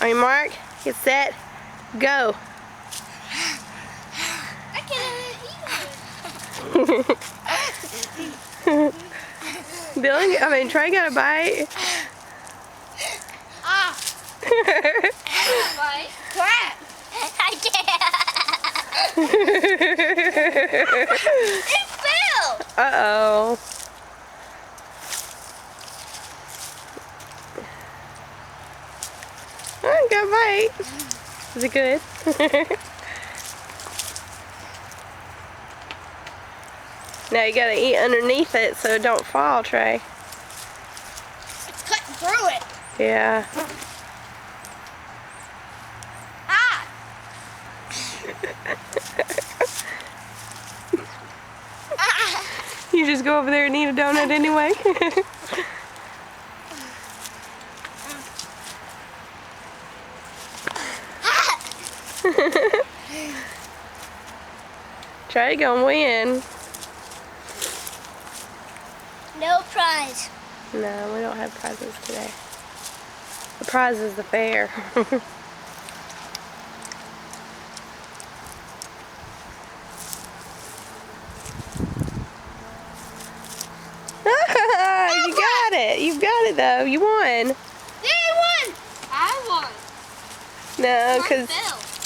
On your mark, get set, go. I can't eat it. Dylan, Trey got a bite. Ah. Bite. Crap. I can't. It fell. Uh-oh. Oh, got a bite. Is it good? Now you gotta eat underneath it so it don't fall, Trey. It's cutting through it. Yeah. Ah. You just go over there and eat a donut anyway. Trey gonna win. No prize. No, we don't have prizes today. The prize is the fair. You got it. You got it though. You won. They won. I won. No, because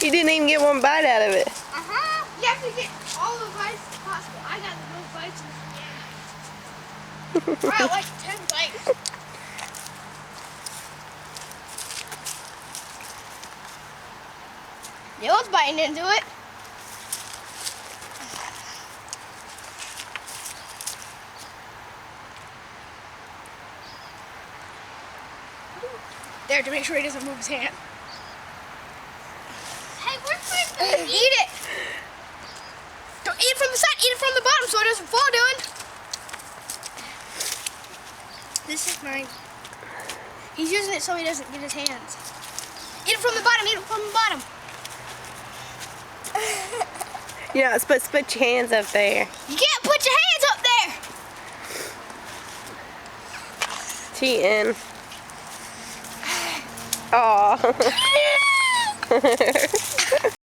you didn't even get one bite out of it. Uh-huh. You have to get all the bites possible. I got the most bites in the end. I got like 10 bites. Neil's biting into it. There, to make sure he doesn't move his hand. Hey, where's my food? Eat it! Don't eat it from the side, eat it from the bottom so it doesn't fall, Dylan. This is mine. He's using it so he doesn't get his hands. Eat it from the bottom, eat it from the bottom. You're not supposed to put your hands up there. You can't put your hands up there! Cheating. Aw.